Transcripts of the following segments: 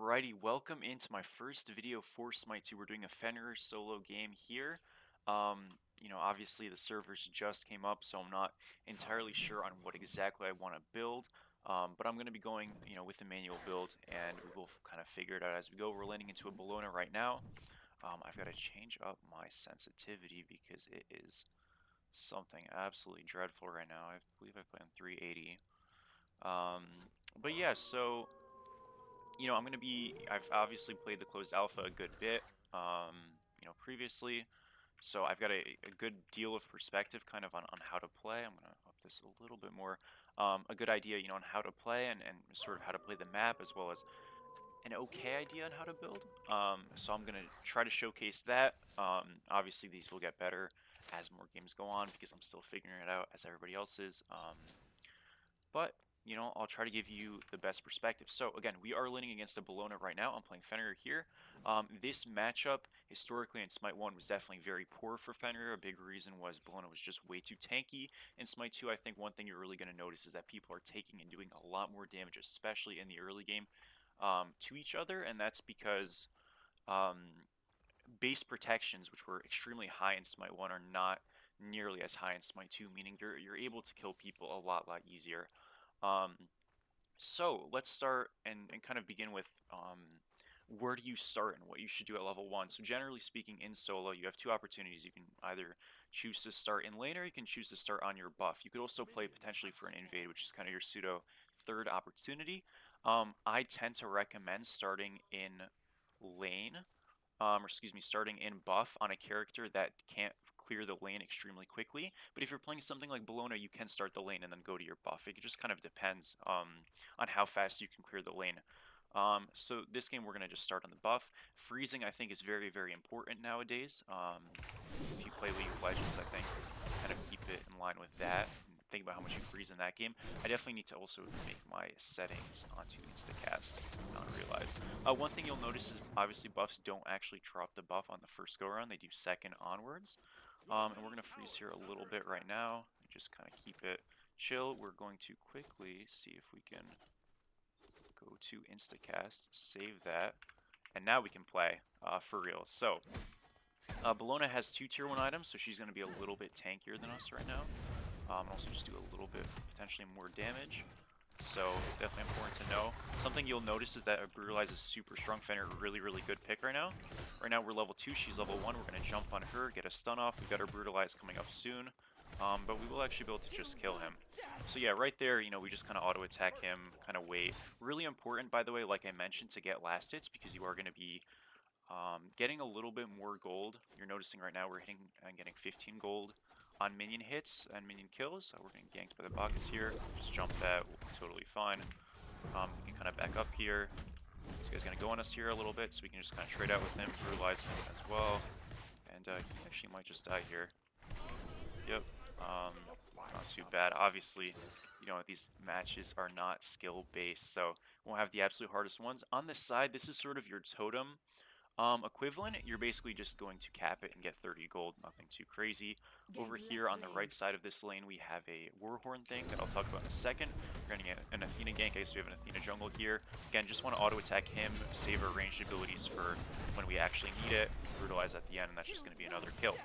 Alrighty, welcome into my first video for Smite 2. We're doing a Fenrir solo game here. Obviously the servers just came up, so I'm not entirely sure on what exactly I want to build. But I'm going to be going, with the manual build, and we'll kind of figure it out as we go. We're landing into a Bologna right now. I've got to change up my sensitivity because it is something absolutely dreadful right now. I believe I play on 380. But yeah, so I've obviously played the closed alpha a good bit, previously, so I've got a good deal of perspective kind of on how to play. I'm going to up this a little bit more, a good idea, on how to play and sort of how to play the map, as well as an okay idea on how to build. So I'm going to try to showcase that. Obviously, these will get better as more games go on because I'm still figuring it out as everybody else is. But I'll try to give you the best perspective. So again, we are landing against a Bologna right now. I'm playing Fenrir here. This matchup, historically in Smite 1, was definitely very poor for Fenrir. A big reason was Bologna was just way too tanky. In Smite 2, I think one thing you're really going to notice is that people are taking and doing a lot more damage, especially in the early game, to each other, and that's because base protections, which were extremely high in Smite 1, are not nearly as high in Smite 2, meaning you're able to kill people a lot easier. So let's start and kind of begin with where do you start and what you should do at level 1. So generally speaking, in solo, you have two opportunities. You can either choose to start in lane, or you can choose to start on your buff. You could also play potentially for an invade, which is kind of your pseudo third opportunity. I tend to recommend starting in lane, or excuse me, starting in buff on a character that can't clear the lane extremely quickly. But if you're playing something like Bologna, you can start the lane and then go to your buff. It just kind of depends on how fast you can clear the lane. So this game, we're going to just start on the buff. Freezing, I think, is very important nowadays. If you play League of Legends, I think kind of keep it in line with that. Think about how much you freeze in that game. I definitely need to also make my settings onto Instacast, not realize. One thing you'll notice is obviously buffs don't actually drop the buff on the first go around. They do second onwards. And we're going to freeze here a little bit right now. Just kind of keep it chill. We're going to quickly see if we can go to Instacast, save that, and now we can play for real. So Bologna has 2 tier 1 items, so she's going to be a little bit tankier than us right now. And also just do a little bit, potentially more damage. So definitely important to know. Something you'll notice is that Brutalize is super strong. Fenrir, really good pick right now. Right now we're level 2, she's level 1. We're going to jump on her, get a stun off. We've got our Brutalize coming up soon. But we will actually be able to just kill him. So yeah, right there, we just kind of auto-attack him, kind of wait. Really important, by the way, like I mentioned, to get last hits, because you are going to be getting a little bit more gold. You're noticing right now we're hitting and getting 15 gold on minion hits and minion kills. We're getting ganked by the buckets here. Just jump that, we'll be totally fine. We can kind of back up here. This guy's going to go on us here a little bit, so we can just kind of trade out with him, brutalize him as well. And he actually might just die here. Yep, not too bad. Obviously, these matches are not skill-based, so we won't have the absolute hardest ones. On this side, this is sort of your totem equivalent. You're basically just going to cap it and get 30 gold, nothing too crazy. Over here on the right side of this lane, we have a Warhorn thing that I'll talk about in a second. We're getting an Athena gank. I guess we have an Athena jungle here. Again, just want to auto-attack him, save our ranged abilities for when we actually need it, brutalize at the end, and that's just going to be another kill.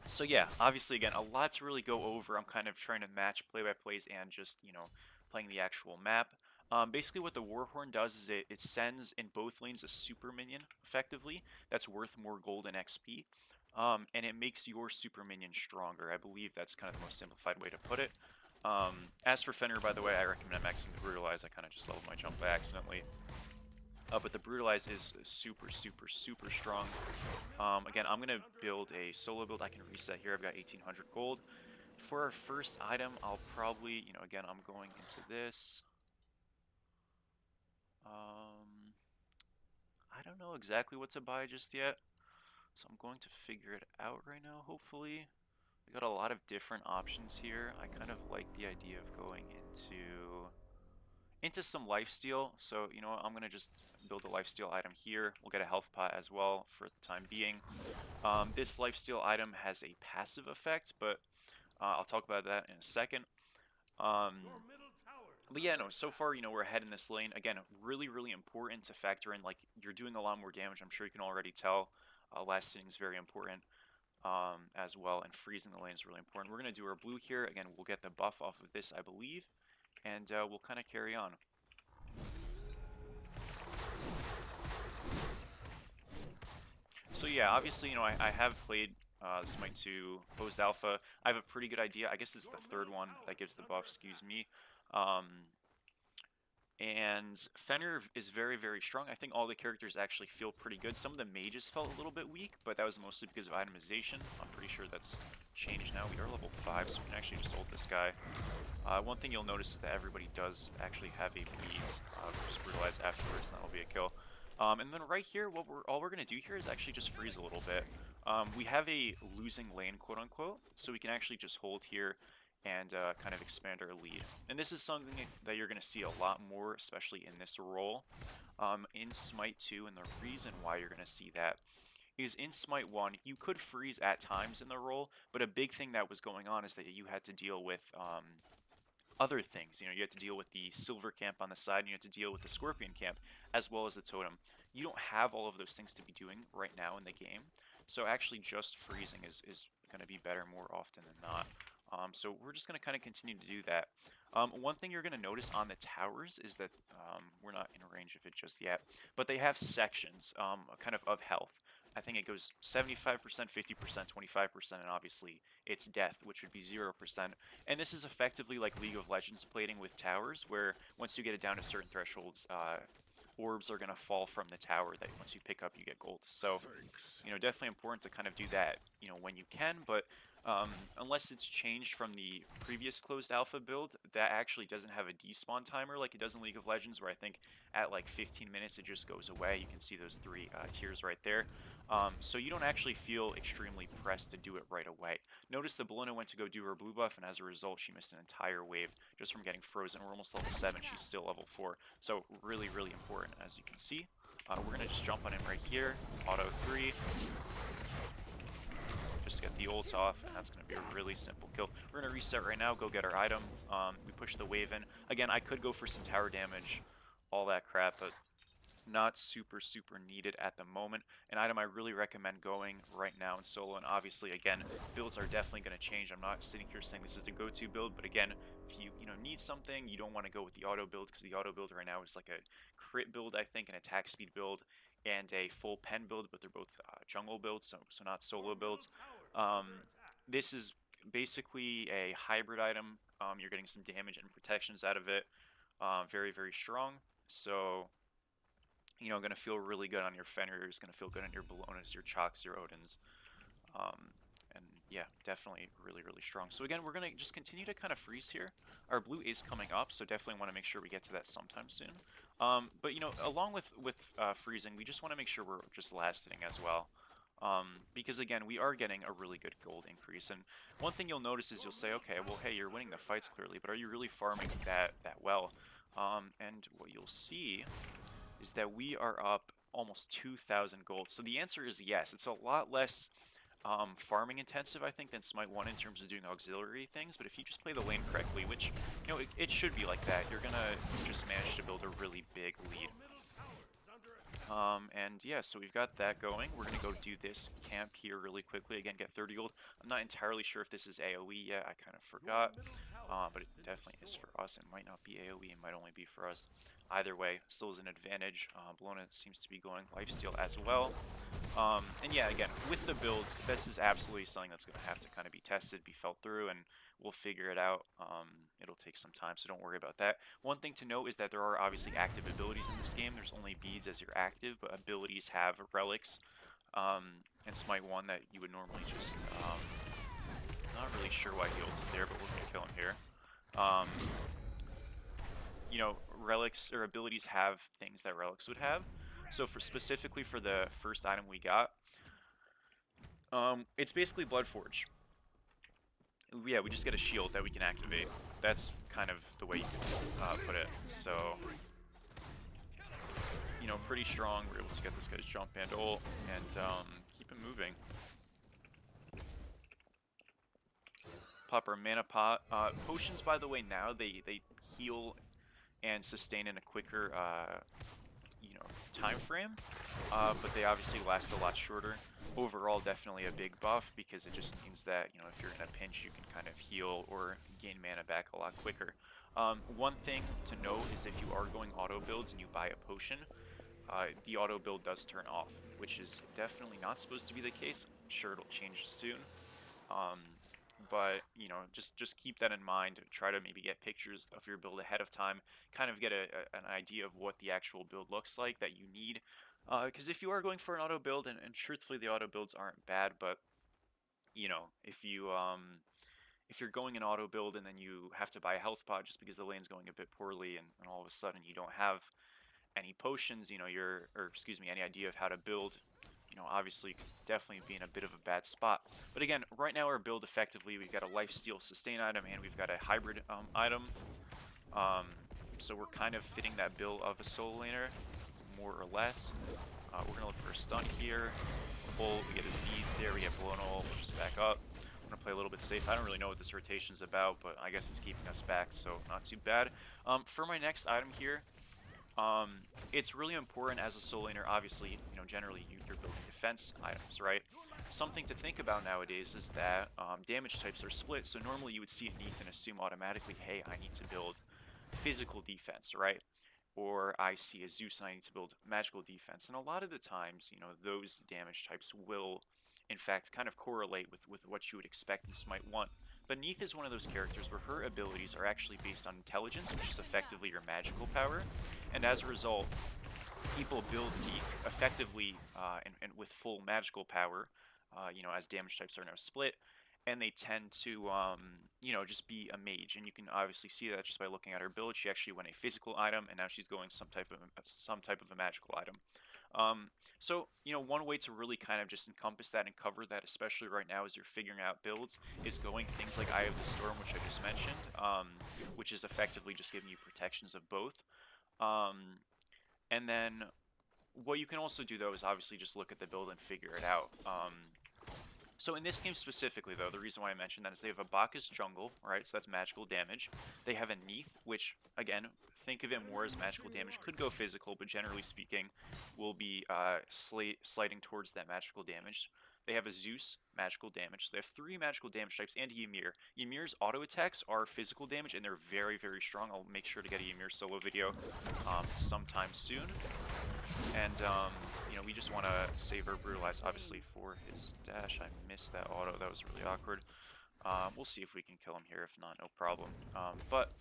So yeah, obviously, again, a lot to really go over. I'm kind of trying to match play-by-plays and just, playing the actual map. Basically, what the Warhorn does is it sends in both lanes a super minion, effectively, that's worth more gold and XP. And it makes your super minion stronger. I believe that's kind of the most simplified way to put it. As for Fenrir, by the way, I recommend maxing the Brutalize. I kind of just leveled my jump by accidentally. But the Brutalize is super strong. Again, I'm going to build a solo build. I can reset here. I've got 1800 gold. For our first item, I'll probably, again, I'm going into this. I don't know exactly what to buy just yet, so I'm going to figure it out right now, hopefully. We got a lot of different options here. I kind of like the idea of going into some lifesteal. So, you know what, I'm going to just build a lifesteal item here. We'll get a health pot as well for the time being. This lifesteal item has a passive effect, but I'll talk about that in a second. But yeah, no, so far, we're ahead in this lane. Again, really, really important to factor in, like, you're doing a lot more damage. I'm sure you can already tell. Last hitting is very important as well, and freezing the lane is really important. We're going to do our blue here. Again, we'll get the buff off of this, I believe, and we'll kind of carry on. So yeah, obviously, I have played Smite 2 closed alpha. I have a pretty good idea. I guess this is the third one that gives the buff, excuse me. And Fenrir is very, very strong. I think all the characters actually feel pretty good. Some of the mages felt a little bit weak, but that was mostly because of itemization. I'm pretty sure that's changed now. We are level 5, so we can actually just ult this guy. One thing you'll notice is that everybody does actually have a bleeds. Just brutalize afterwards, and that'll be a kill. And then right here, all we're going to do here is actually just freeze a little bit. We have a losing lane, quote-unquote, so we can actually just hold here and kind of expand our lead. And this is something that you're going to see a lot more, especially in this role in Smite 2, and the reason why you're going to see that is in Smite 1, you could freeze at times in the role, but a big thing that was going on is that you had to deal with other things. You had to deal with the silver camp on the side, and you had to deal with the scorpion camp, as well as the totem. You don't have all of those things to be doing right now in the game, so actually just freezing is going to be better more often than not. So we're just going to kind of continue to do that. One thing you're going to notice on the towers is that we're not in range of it just yet, but they have sections kind of health. I think it goes 75%, 50%, 25%, and obviously it's death, which would be 0%. And this is effectively like League of Legends plating with towers, where once you get it down to certain thresholds, orbs are going to fall from the tower that once you pick up, you get gold. So, definitely important to kind of do that, when you can, but unless it's changed from the previous closed alpha build, that actually doesn't have a despawn timer like it does in League of Legends, where I think at like 15 minutes it just goes away. You can see those 3 tiers right there. So you don't actually feel extremely pressed to do it right away. Notice the Bolona went to go do her blue buff, and as a result, she missed an entire wave just from getting frozen. We're almost level 7. She's still level 4. So really, really important, as you can see. We're going to just jump on him right here. Auto 3. Just get the ult off, and that's going to be a really simple kill. We're going to reset right now, go get our item. We push the wave in. Again, I could go for some tower damage, all that crap, but not super, super needed at the moment. An item I really recommend going right now in solo, and obviously, again, builds are definitely going to change. I'm not sitting here saying this is the go-to build, but again, if you need something, you don't want to go with the auto build, because the auto build right now is like a crit build, I think, an attack speed build, and a full pen build, but they're both jungle builds, so not solo builds. This is basically a hybrid item. You're getting some damage and protections out of it. Very, very strong. So, going to feel really good on your Fenrirs, going to feel good on your Bollonas, your Chalks, your Odins. And yeah, definitely really, really strong. So again, we're going to just continue to kind of freeze here. Our blue is coming up, so definitely want to make sure we get to that sometime soon. But, along with freezing, we just want to make sure we're just lasting as well. Because again, we are getting a really good gold increase, and one thing you'll notice is you'll say, okay, well, hey, you're winning the fights clearly, but are you really farming that well? And what you'll see is that we are up almost 2,000 gold. So the answer is yes. It's a lot less farming intensive, I think, than Smite 1 in terms of doing auxiliary things, but if you just play the lane correctly, which, it should be like that, you're gonna just manage to build a really big lead. And yeah, so we've got that going. We're going to go do this camp here really quickly. Again, get 30 gold. I'm not entirely sure if this is AoE yet. I kind of forgot. But it definitely is for us. It might not be AoE. It might only be for us. Either way, still is an advantage. Bolona seems to be going lifesteal as well. And yeah, again, with the builds, this is absolutely something that's going to have to kind of be tested, be felt through, and we'll figure it out. It'll take some time, so don't worry about that. One thing to note is that there are obviously active abilities in this game. There's only beads as you're active, but abilities have relics in Smite 1 that you would normally just... not really sure why he ulted there, but we're going to kill him here. Relics or abilities have things that relics would have. So specifically for the first item we got, it's basically Bloodforge. Yeah, we just get a shield that we can activate. That's kind of the way you can put it. So, pretty strong. We're able to get this guy's jump and ult and keep him moving. Pop our mana pot. Potions, by the way, now they heal and sustain in a quicker, you know, time frame, but they obviously last a lot shorter. Overall, definitely a big buff because it just means that, you know, if you're in a pinch, you can kind of heal or gain mana back a lot quicker. One thing to note is if you are going auto builds and you buy a potion, the auto build does turn off, which is definitely not supposed to be the case. I'm sure it'll change soon. Um, but you know, just keep that in mind. Try to maybe get pictures of your build ahead of time, kind of get an idea of what the actual build looks like that you need. Because if you are going for an auto build, and truthfully the auto builds aren't bad, but you know, if you're going an auto build and then you have to buy a health pot just because the lane's going a bit poorly, and all of a sudden you don't have any potions, you know, or excuse me, any idea of how to build, you know, obviously could definitely be in a bit of a bad spot. But again, right now our build effectively, we've got a lifesteal sustain item and we've got a hybrid item. Um, so we're kind of fitting that bill of a solo laner, more or less. We're gonna look for a stun here. Pull, we get his beads there, we get blown all, we'll just back up. I'm gonna play a little bit safe. I don't really know what this rotation is about, but I guess it's keeping us back, so not too bad. For my next item here, it's really important as a solo laner, obviously, you know, generally you're building defense items, right? Something to think about nowadays is that damage types are split, so normally you would see a Neath and assume automatically, hey, I need to build physical defense, right? Or I see a Zeus and I need to build magical defense. And a lot of the times, you know, those damage types will, in fact, kind of correlate with what you would expect in Smite 1. But Neath is one of those characters where her abilities are actually based on intelligence, which is effectively your magical power. And as a result, people build Neath effectively and with full magical power, you know, as damage types are now split, and they tend to, you know, just be a mage. And you can obviously see that just by looking at her build. She actually went a physical item, and now she's going some type of a magical item. So, you know, one way to really kind of just encompass that and cover that, especially right now as you're figuring out builds, is going things like Eye of the Storm, which I just mentioned, which is effectively just giving you protections of both. Um, and then what you can also do, though, is obviously just look at the build and figure it out. So in this game specifically, though, the reason why I mentioned that is they have a Bacchus jungle, right? So that's magical damage. They have a Neath, which, again, think of it more as magical damage. Could go physical, but generally speaking, will be sliding towards that magical damage. They have a Zeus, magical damage. So they have 3 magical damage types, and a Ymir. Ymir's auto attacks are physical damage, and they're very, very strong. I'll make sure to get a Ymir solo video sometime soon. And, you know, we just want to save our Brutalize, obviously, for his dash. I missed that auto. That was really awkward. We'll see if we can kill him here. If not, no problem. But,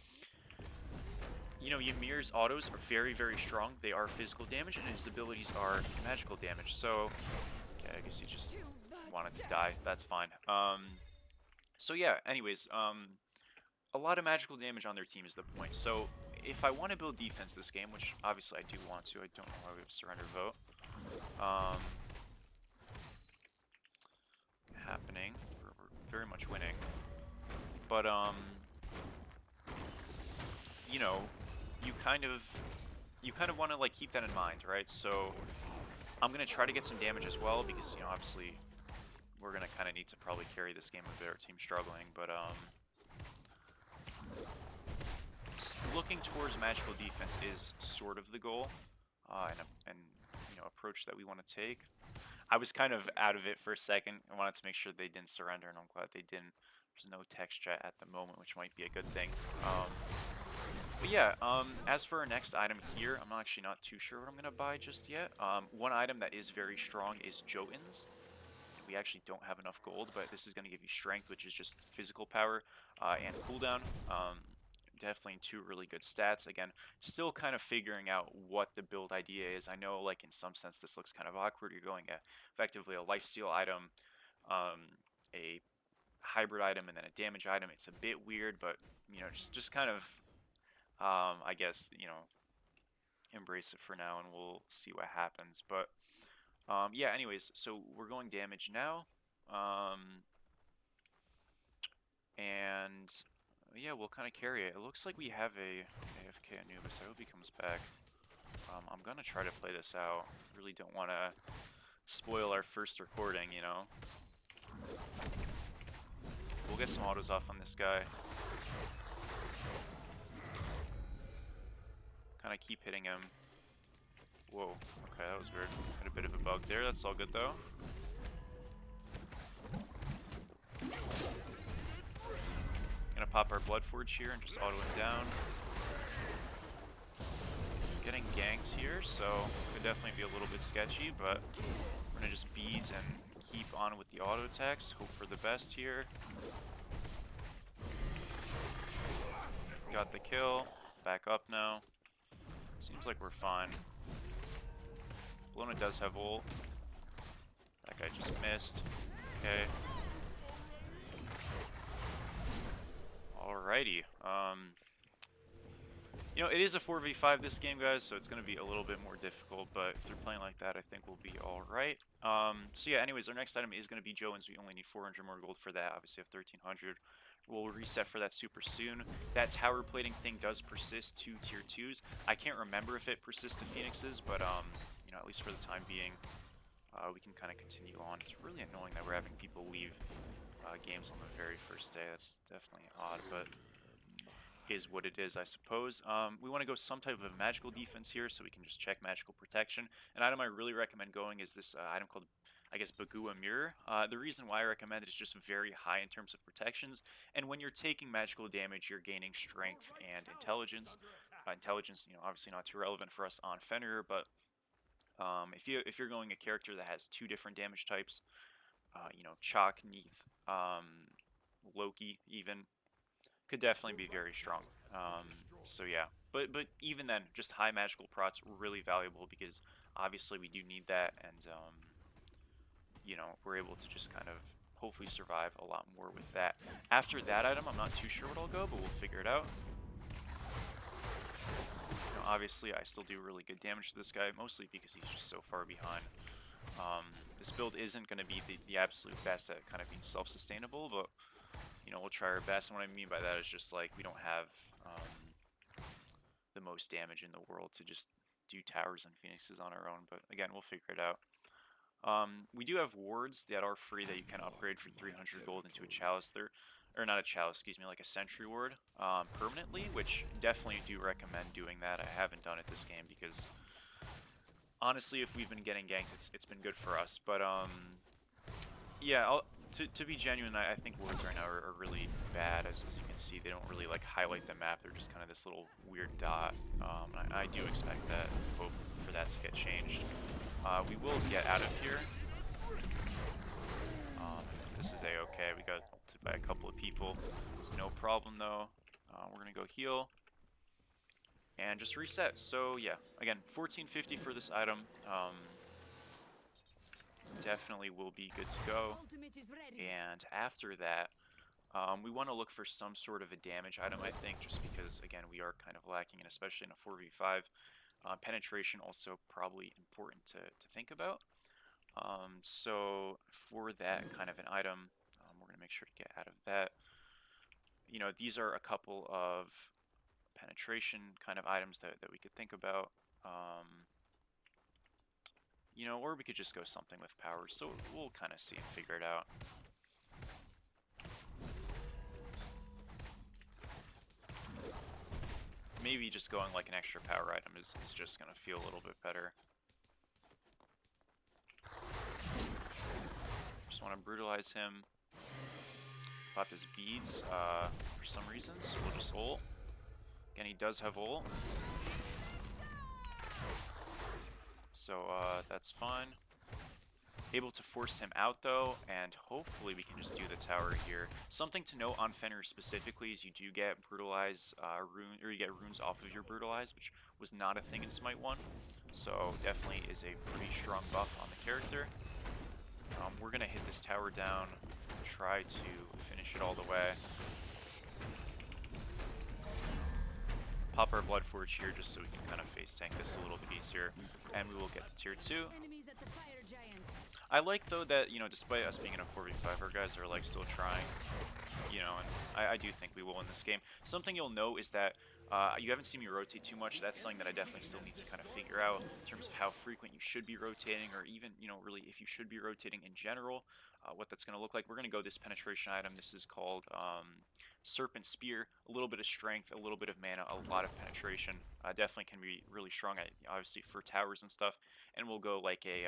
you know, Ymir's autos are very, very strong. They are physical damage, and his abilities are magical damage. So, okay, I guess he just wanted to die. That's fine. So, yeah, anyways, a lot of magical damage on their team is the point. So, if I want to build defense this game, which obviously I do want to, I don't know why we have surrender vote. Happening. We're very much winning. But, you know, you kind of want to, like, keep that in mind, right? So, I'm going to try to get some damage as well, because, you know, obviously, we're going to kind of need to probably carry this game a bit. Our team's struggling, but, looking towards magical defense is sort of the goal, and you know, approach that we want to take. I was kind of out of it for a second. I wanted to make sure they didn't surrender, and I'm glad they didn't. There's no text chat at the moment, which might be a good thing. But yeah, as for our next item here, I'm actually not too sure what I'm going to buy just yet. One item that is very strong is Jotuns. We actually don't have enough gold, but this is going to give you strength, which is just physical power, and cooldown. Definitely 2 really good stats. Again, still kind of figuring out what the build idea is. I know, like, in some sense this looks kind of awkward. You're going effectively a lifesteal item, a hybrid item, and then a damage item. It's a bit weird, but, you know, just kind of, I guess, you know, embrace it for now, and we'll see what happens. But, yeah, anyways, so we're going damage now. And yeah, we'll kind of carry it. It looks like we have a AFK Anubis. I hope he comes back. I'm gonna try to play this out. Really don't want to spoil our first recording, you know. We'll get some autos off on this guy. kind of keep hitting him. Whoa, okay, that was weird. Had a bit of a bug there, that's all good though. Gonna pop our Blood Forge here and just auto him down. Getting ganks here, so could definitely be a little bit sketchy, but we're gonna just beat and keep on with the auto attacks. Hope for the best here. Got the kill. Back up now. Seems like we're fine. Lona does have ult. That guy just missed. Okay. Alrighty. You know, it is a 4v5 this game, guys, so it's going to be a little bit more difficult, but if they're playing like that, I think we'll be alright. So yeah, anyways, our next item is going to be Jones. We only need 400 more gold for that. Obviously, have 1300. We'll reset for that super soon. That tower plating thing does persist to tier 2s. I can't remember if it persists to Phoenixes, but, you know, at least for the time being, we can kind of continue on. It's really annoying that we're having people leave games on the very first day. That's definitely odd, but is what it is, I suppose. We want to go some type of magical defense here, so we can just check magical protection. An item I really recommend going is this item called, I guess, Bagua Mirror. The reason why I recommend it is just very high in terms of protections, and when you're taking magical damage, you're gaining strength and intelligence. Intelligence, you know, obviously not too relevant for us on Fenrir, but if you're going a character that has 2 different damage types, you know, Chalk, Neath, Loki, even, could definitely be very strong. So yeah, but even then, just high magical prots really valuable because obviously we do need that, and you know, we're able to just kind of hopefully survive a lot more with that. After that item, I'm not too sure what I'll go, but we'll figure it out. You know, obviously, I still do really good damage to this guy, mostly because he's just so far behind. This build isn't going to be the absolute best at kind of being self-sustainable, but you know, we'll try our best. And what I mean by that is just like we don't have the most damage in the world to just do towers and phoenixes on our own. But again, we'll figure it out. We do have wards that are free that you can upgrade for 300 gold into a chalice. Or not a chalice, excuse me, like a sentry ward permanently, which definitely do recommend doing that. I haven't done it this game because honestly, if we've been getting ganked, it's been good for us. But yeah, to be genuine, I think wards right now are really bad. As you can see, they don't really like highlight the map. They're just kind of this little weird dot. I do expect that, hope for that to get changed. We will get out of here. This is a-okay. We got ulted by a couple of people. It's no problem though. We're gonna go heal and just reset. So yeah, again, 1450 for this item. Definitely will be good to go. And after that, we want to look for some sort of a damage item, I think, just because, again, we are kind of lacking, and especially in a 4v5. Penetration also probably important to think about. So for that kind of an item, we're going to make sure to get out of that. You know, these are a couple of penetration kind of items that we could think about. You know, or we could just go something with power, so we'll kind of see and figure it out. Maybe just going like an extra power item is just going to feel a little bit better. Just want to brutalize him. Pop his beads for some reasons. We'll just ult. Again, he does have ult. So that's fine. Able to force him out though, and hopefully we can just do the tower here. Something to note on Fenrir specifically is you do get brutalize or you get runes off of your brutalize, which was not a thing in Smite 1. So definitely is a pretty strong buff on the character. We're gonna hit this tower down, try to finish it all the way. Pop our Blood Forge here just so we can kind of face tank this a little bit easier, and we will get to tier 2. I like though that, you know, despite us being in a 4v5, our guys are like still trying, you know, and I do think we will in this game. Something you'll know is that you haven't seen me rotate too much. That's something that I definitely still need to kind of figure out in terms of how frequent you should be rotating, or even, you know, really if you should be rotating in general. what that's going to look like. We're going to go this penetration item. This is called Serpent Spear. A little bit of strength, a little bit of mana, a lot of penetration. Definitely can be really strong, obviously, for towers and stuff. And we'll go like a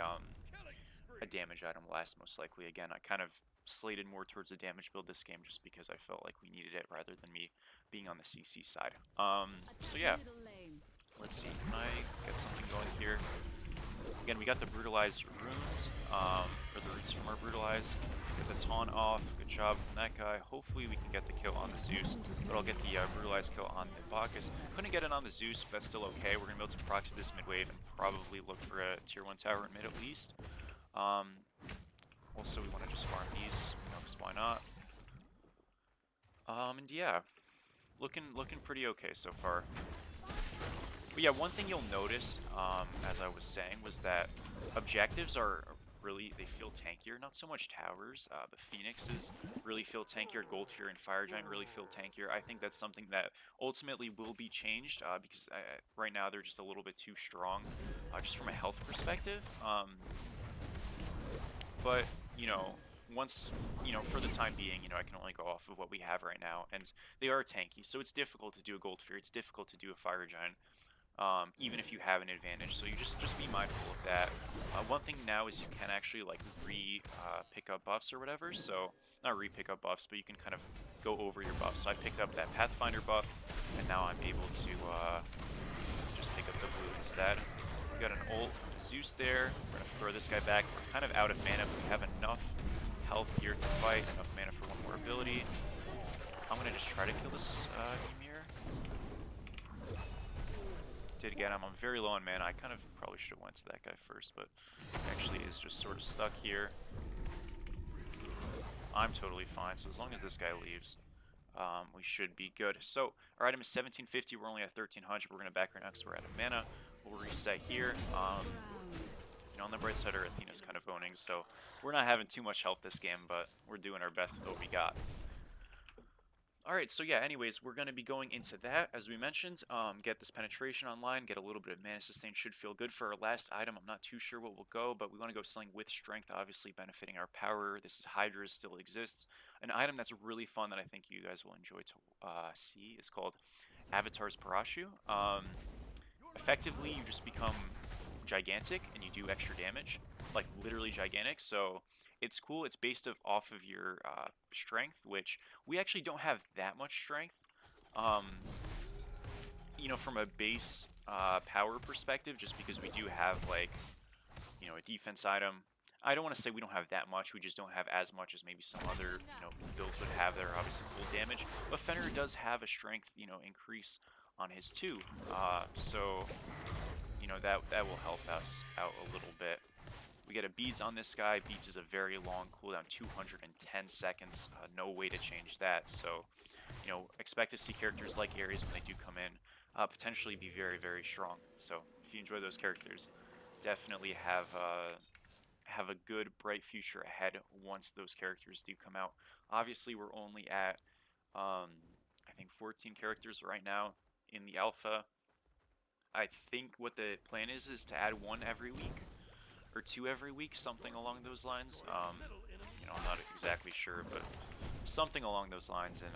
damage item last, most likely. Again, I kind of slated more towards a damage build this game just because I felt like we needed it rather than me being on the CC side. So yeah, let's see. Can I get something going here? Again, we got the brutalized runes, or the runes from our brutalized. Get the taunt off. Good job from that guy. Hopefully we can get the kill on the Zeus, but I'll get the brutalized kill on the Bacchus. Couldn't get it on the Zeus, but that's still okay. We're gonna be able to proxy this mid wave and probably look for a tier 1 tower in mid at least. Also, we want to just farm these, because why not? And yeah, looking pretty okay so far. But yeah, one thing you'll notice, as I was saying, was that objectives are really, they feel tankier. Not so much towers, but Phoenixes really feel tankier. Gold Fear and Fire Giant really feel tankier. I think that's something that ultimately will be changed, because right now they're just a little bit too strong, just from a health perspective. But, once, for the time being, I can only go off of what we have right now, and they are tanky, so it's difficult to do a Gold Fear, it's difficult to do a Fire Giant, even if you have an advantage, so you just be mindful of that. One thing now is you can actually, like, pick up buffs or whatever, so, not pick up buffs, but you can kind of go over your buffs. So I picked up that Pathfinder buff, and now I'm able to, just pick up the blue instead. We got an ult from Zeus there. We're gonna throw this guy back. We're kind of out of mana, but we have enough health here to fight, enough mana for one more ability. I'm gonna just try to kill this Ymir. Did again. I'm very low on mana. I kind of probably should have went to that guy first, but he actually is just sort of stuck here. I'm totally fine, so as long as this guy leaves, we should be good. So our item is 1750. We're only at 1300. We're gonna back right now because we're out of mana. We'll reset here. On the bright side, our Athena's kind of owning, so we're not having too much help this game, but we're doing our best with what we got. Alright, so yeah, anyways, we're going to be going into that, as we mentioned. Get this penetration online, get a little bit of mana sustain, should feel good for our last item. I'm not too sure what we'll go, but we want to go something with strength, obviously benefiting our power. This is Hydra, still exists. An item that's really fun that I think you guys will enjoy to see is called Avatar's Parashu. Effectively, you just become gigantic and you do extra damage, like literally gigantic. So it's cool. It's based off of your strength, which we actually don't have that much strength. From a base power perspective, just because we do have like, a defense item. I don't want to say we don't have that much. We just don't have as much as maybe some other, builds would have that are obviously full damage. But Fenrir does have a strength, increase on his too. So, that will help us out a little bit. We get a Beads on this guy. Beads is a very long cooldown, 210 seconds. No way to change that. So, expect to see characters like Ares when they do come in, potentially be very, very strong. So, if you enjoy those characters, definitely have a good, bright future ahead once those characters do come out. Obviously, we're only at, I think, 14 characters right now in the alpha. I think what the plan is to add one every week, or two every week, something along those lines. I'm not exactly sure, but something along those lines, and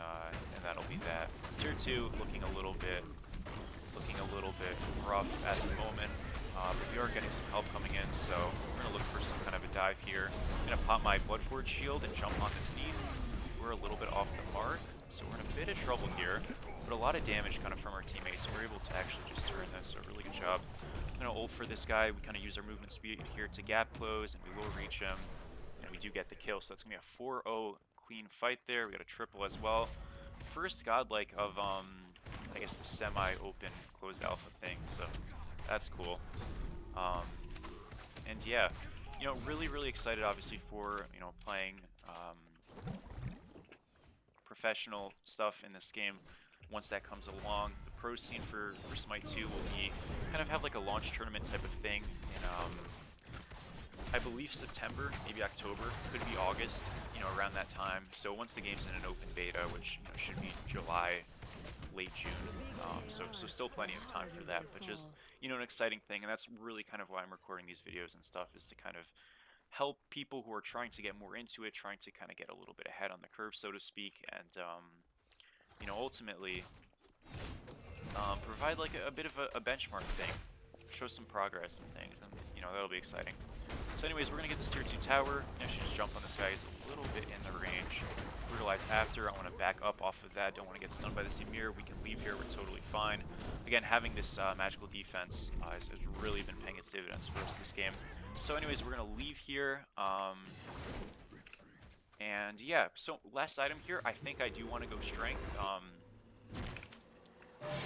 that'll be that. Tier 2 looking a little bit rough at the moment, but we are getting some help coming in, so we're gonna look for some kind of a dive here. I'm gonna pop my Bloodforge shield and jump on this knee. We're a little bit off the mark, so we're in a bit of trouble here, but a lot of damage kind of from our teammates. We're able to actually just turn this, so really good job. I'm gonna ult for this guy. We kind of use our movement speed here to gap close, and we will reach him, and we do get the kill. So that's gonna be a 4-0 clean fight there. We got a triple as well. First godlike of I guess the semi-open closed alpha thing. So that's cool. And yeah, really excited obviously for playing professional stuff in this game once that comes along. The pro scene for Smite 2 will be kind of have like a launch tournament type of thing in I believe September, maybe October, could be August, around that time. So once the game's in an open beta, which should be July, late June, so still plenty of time for that, but just an exciting thing. And that's really kind of why I'm recording these videos and stuff, is to kind of help people who are trying to get more into it, trying to kind of get a little bit ahead on the curve, so to speak, and you know, ultimately provide like a bit of a benchmark thing, show some progress and things, and you know, that'll be exciting. So anyways, we're gonna get this tier 2 tower. I should just jump on this guy. He's a little bit in the range. Brutalize after. I want to back up off of that. Don't want to get stunned by the Ymir. We can leave here. We're totally fine. Again, having this magical defense has really been paying its dividends for us this game. So anyways, we're gonna leave here. And yeah, so last item here, I think I do want to go strength.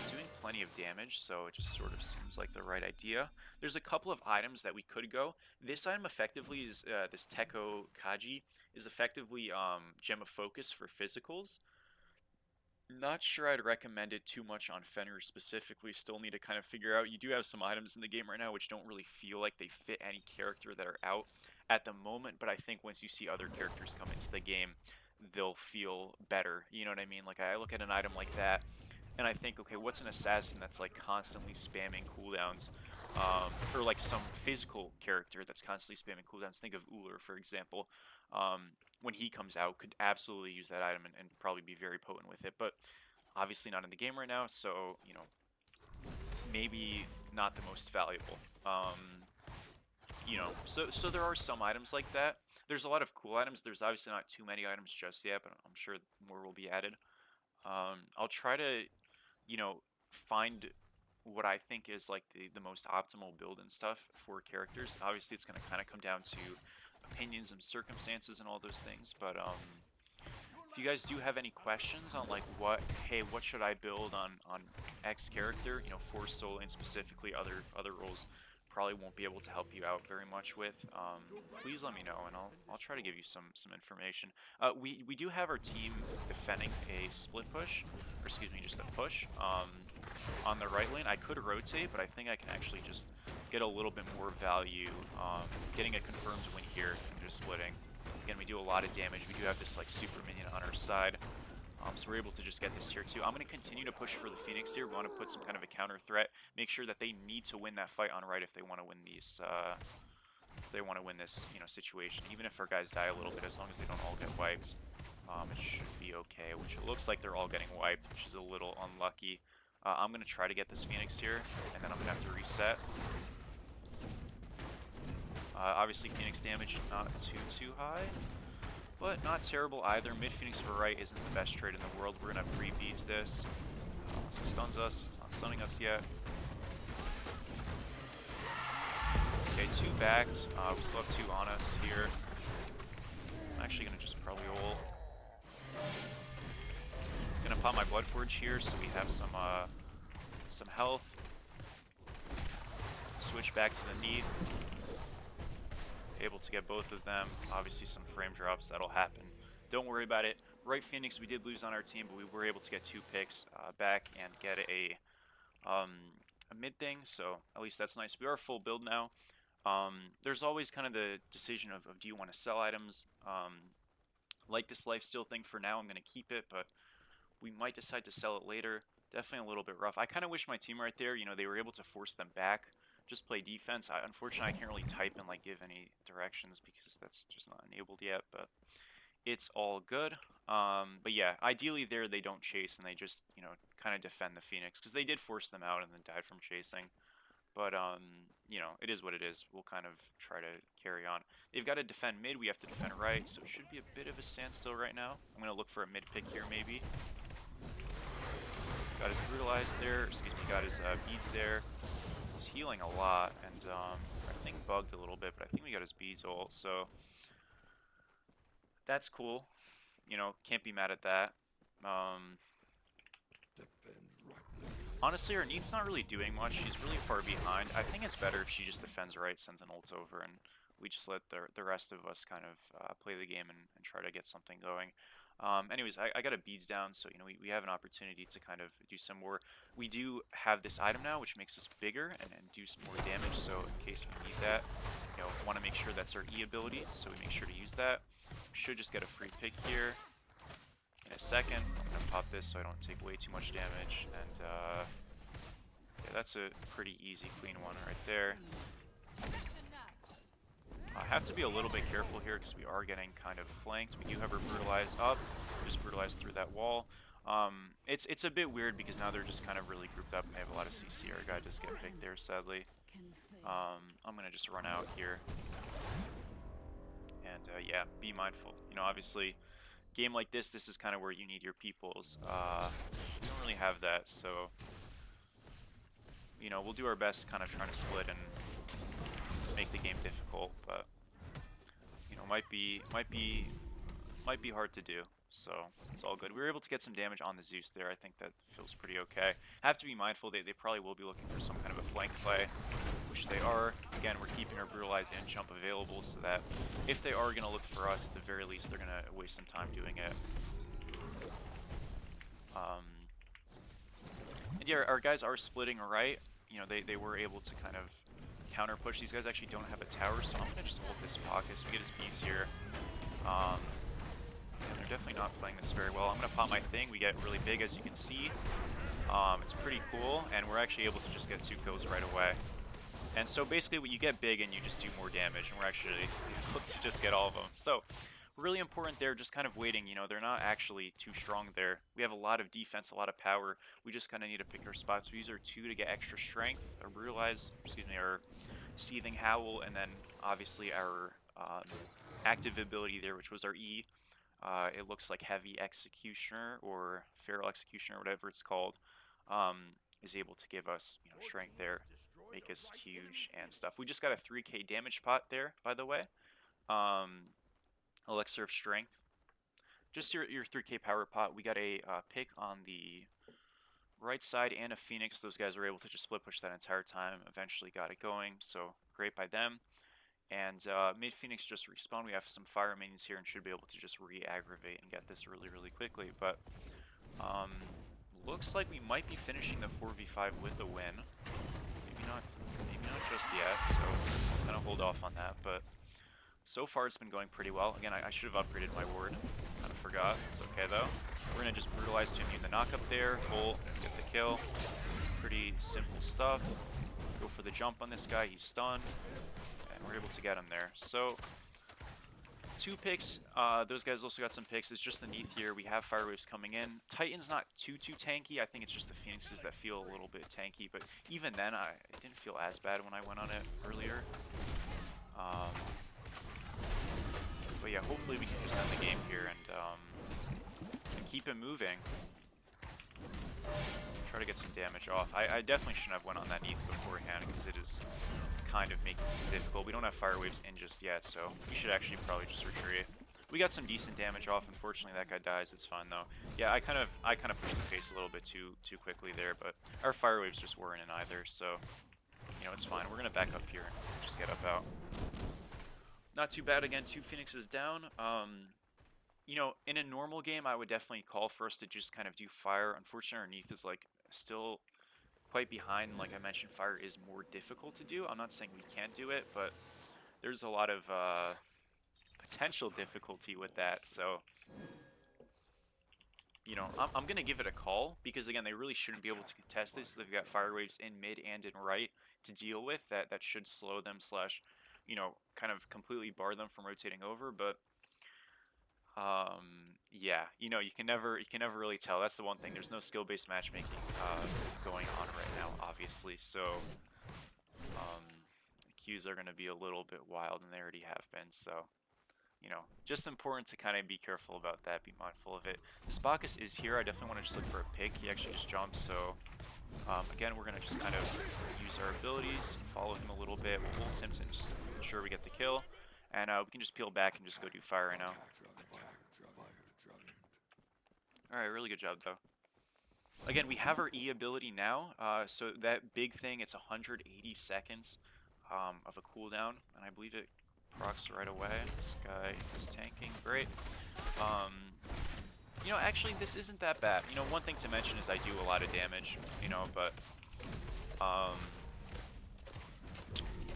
Doing plenty of damage, so it just sort of seems like the right idea. There's a couple of items that we could go. This item effectively is, this Teko Kaji, is effectively Gem of Focus for physicals. Not sure I'd recommend it too much on Fenrir specifically. Still need to kind of figure out. You do have some items in the game right now which don't really feel like they fit any character that are out at the moment, but I think once you see other characters come into the game, they'll feel better. You know what I mean? Like, I look at an item like that, and I think, okay, what's an assassin that's like constantly spamming cooldowns? Or like some physical character that's constantly spamming cooldowns. Think of Uller, for example. When he comes out, could absolutely use that item and probably be very potent with it. But obviously not in the game right now, so, you know, maybe not the most valuable. You know, so there are some items like that. There's a lot of cool items. There's obviously not too many items just yet, but I'm sure more will be added. I'll try to, you know, find what I think is like the most optimal build and stuff for characters. Obviously, it's going to kind of come down to opinions and circumstances and all those things. But if you guys do have any questions on like what should I build on X character, you know, for solo and specifically other roles, probably won't be able to help you out very much with, please let me know and I'll try to give you some information. We do have our team defending a split push, or excuse me, just a push on the right lane. I could rotate, but I think I can actually just get a little bit more value getting a confirmed win here and just splitting. Again, we do a lot of damage. We do have this like super minion on our side. So we're able to just get this tier 2. I'm going to continue to push for the Phoenix here. We want to put some kind of a counter threat. Make sure that they need to win that fight on right if they want to win these. If they want to win this, you know, situation. Even if our guys die a little bit, as long as they don't all get wiped, it should be okay. Which it looks like they're all getting wiped, which is a little unlucky. I'm going to try to get this Phoenix here, and then I'm going to have to reset. Obviously, Phoenix damage not too high. But not terrible either. Mid Phoenix for right isn't the best trade in the world. We're going to have 3 beats this. Unless he stuns us. He's not stunning us yet. Okay, 2 backed. We still have 2 on us here. I'm actually going to just probably ult. Going to pop my Blood Forge here so we have some health. Switch back to the Neath. Able to get both of them. Obviously some frame drops, that'll happen. Don't worry about it. Right Phoenix we did lose on our team, but we were able to get 2 picks back and get a mid thing, so at least that's nice. We are full build now. There's always kind of the decision of do you want to sell items. Like this lifesteal thing for now, I'm going to keep it, but we might decide to sell it later. Definitely a little bit rough. I kind of wish my team right there, you know, they were able to force them back. Just play defense. Unfortunately, I can't really type and like give any directions because that's just not enabled yet, but it's all good. But yeah, ideally there they don't chase and they just, you know, kind of defend the Phoenix because they did force them out and then died from chasing. But, you know, it is what it is. We'll kind of try to carry on. They've got to defend mid. We have to defend right, so it should be a bit of a standstill right now. I'm going to look for a mid pick here maybe. Got his brutalized there. Excuse me, got his beads there. He's healing a lot, and I think bugged a little bit, but I think we got his beads ult, so that's cool. You know, can't be mad at that. Honestly, our Neat's not really doing much. She's really far behind. I think it's better if she just defends right, sends an ult over, and we just let the rest of us kind of play the game and try to get something going. Anyways, I got a beads down, so you know we have an opportunity to kind of do some more. We do have this item now, which makes us bigger and do some more damage. So in case we need that, you know, want to make sure that's our E ability, so we make sure to use that. We should just get a free pick here in a second. I'm gonna pop this so I don't take way too much damage, and yeah, that's a pretty easy, clean one right there. Have to be a little bit careful here because we are getting kind of flanked. We do have our Brutalize up. Just Brutalize through that wall. It's a bit weird because now they're just kind of really grouped up and they have a lot of CC. Our guy just get picked there, sadly. I'm going to just run out here. And yeah, be mindful. You know, obviously, game like this is kind of where you need your peoples. We don't really have that, so you know, we'll do our best kind of trying to split and make the game difficult, but you know, might be hard to do. So it's all good. We were able to get some damage on the Zeus there. I think that feels pretty okay. Have to be mindful they probably will be looking for some kind of a flank play, which they are. Again, we're keeping our Brutalize and Jump available so that if they are going to look for us, at the very least, they're going to waste some time doing it. And yeah, our guys are splitting right. You know, they were able to kind of counter push. These guys actually don't have a tower, so I'm going to just hold this pocket so we get his beats here. And they're definitely not playing this very well. I'm going to pop my thing. We get really big, as you can see. It's pretty cool, and we're actually able to just get 2 kills right away. And so basically, you get big and you just do more damage, and we're actually able to just get all of them. So really important there, just kind of waiting. You know, they're not actually too strong there. We have a lot of defense, a lot of power. We just kind of need to pick our spots. We use our 2 to get extra strength, our Brutalize, our Seething Howl, and then obviously our active ability there, which was our E. It looks like Heavy Executioner or Feral Executioner, whatever it's called, is able to give us, you know, strength there, make us huge and stuff. We just got a 3k damage pot there, by the way. Elixir of Strength. Just your 3k power pot. We got a pick on the right side and a Phoenix. Those guys were able to just split push that entire time. Eventually got it going, so great by them. And mid Phoenix just respawn. We have some fire minions here and should be able to just re-aggravate and get this really, really quickly. But looks like we might be finishing the 4v5 with a win. Maybe not just yet. So I'm gonna hold off on that. But so far it's been going pretty well. Again, I should have upgraded my ward. Kind of forgot. It's okay though. We're gonna just Brutalize to immune the knockup there. Ult, get the kill. Pretty simple stuff. Go for the jump on this guy. He's stunned. We're able to get him there. So 2 picks. Those guys also got some picks. It's just the Neath here. We have Fire Waves coming in. Titan's not too tanky. I think it's just the Phoenixes that feel a little bit tanky. But even then, it didn't feel as bad when I went on it earlier. But yeah, hopefully we can just end the game here and keep it moving. Try to get some damage off. I definitely shouldn't have went on that Neath beforehand because it is kind of making things difficult. We don't have Fire Waves in just yet, so we should actually probably just retreat. We got some decent damage off. Unfortunately, that guy dies. It's fine though. Yeah, I kind of pushed the pace a little bit too quickly there, but our Fire Waves just weren't in either, so you know, it's fine. We're gonna back up here and just get up out. Not too bad. Again, 2 Phoenixes down. You know, in a normal game, I would definitely call for us to just kind of do fire. Unfortunately, our Neath is like still quite behind. Like I mentioned, fire is more difficult to do. I'm not saying we can't do it, but there's a lot of potential difficulty with that. So, you know, I'm going to give it a call because, again, they really shouldn't be able to contest this. They've got Fire Waves in mid and in right to deal with. That should slow them slash, you know, kind of completely bar them from rotating over. But yeah, you know, you can never really tell. That's the one thing. There's no skill-based matchmaking going on right now, obviously. So the Qs are going to be a little bit wild, and they already have been. So, you know, just important to kind of be careful about that. Be mindful of it. The Bacchus is here. I definitely want to just look for a pick. He actually just jumps. So again, we're going to just kind of use our abilities, follow him a little bit. We'll ult him to just ensure we get the kill. And we can just peel back and just go do fire right now. Alright, really good job, though. Again, we have our E ability now. So that big thing, it's 180 seconds of a cooldown. And I believe it procs right away. This guy is tanking. Great. You know, actually, this isn't that bad. You know, one thing to mention is I do a lot of damage, you know, but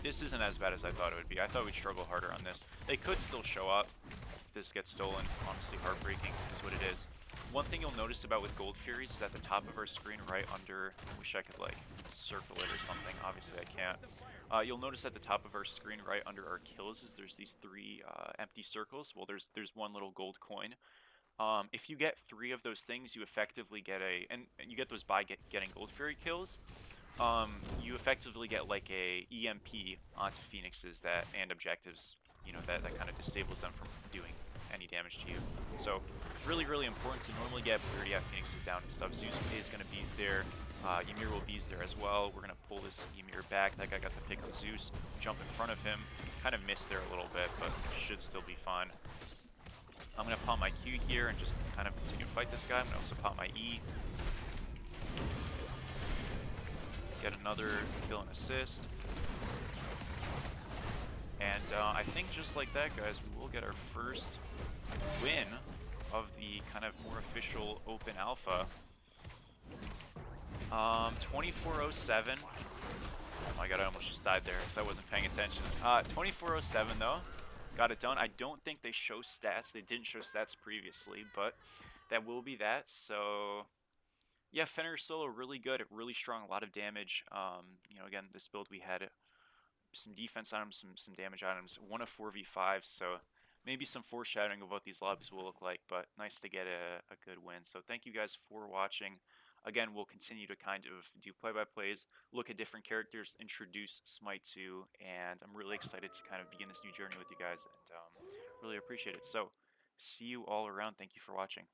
this isn't as bad as I thought it would be. I thought we'd struggle harder on this. They could still show up if this gets stolen. Honestly, heartbreaking is what it is. One thing you'll notice about with Gold Furies is at the top of our screen, right under, I wish I could like circle it or something, obviously I can't. You'll notice at the top of our screen, right under our kills, is there's these three empty circles. Well, there's one little gold coin. If you get 3 of those things, you effectively get and you get those by getting Gold Fury kills. You effectively get like a EMP onto Phoenixes and objectives, you know, that kind of disables them from doing any damage to you. So really, really important to normally get, but we already have Phoenixes down and stuff. Zeus is going to be there. Ymir will be there as well. We're going to pull this Ymir back. That guy got the pick on Zeus. Jump in front of him. Kind of missed there a little bit, but should still be fine. I'm going to pop my Q here and just kind of continue to fight this guy. I'm going to also pop my E. Get another kill and assist. And I think just like that, guys, we will get our first win of the kind of more official open alpha. 2407. Oh my god, I almost just died there because I wasn't paying attention. 2407 though. Got it done. I don't think they show stats. They didn't show stats previously, but that will be that. So yeah, Fenrir Solo really good, really strong, a lot of damage. You know, again, this build we had some defense items, some damage items, 1 of 4v5, so maybe some foreshadowing of what these lobbies will look like, but nice to get a good win. So thank you guys for watching. Again, we'll continue to kind of do play-by-plays, look at different characters, introduce Smite 2, and I'm really excited to kind of begin this new journey with you guys, and really appreciate it. So see you all around. Thank you for watching.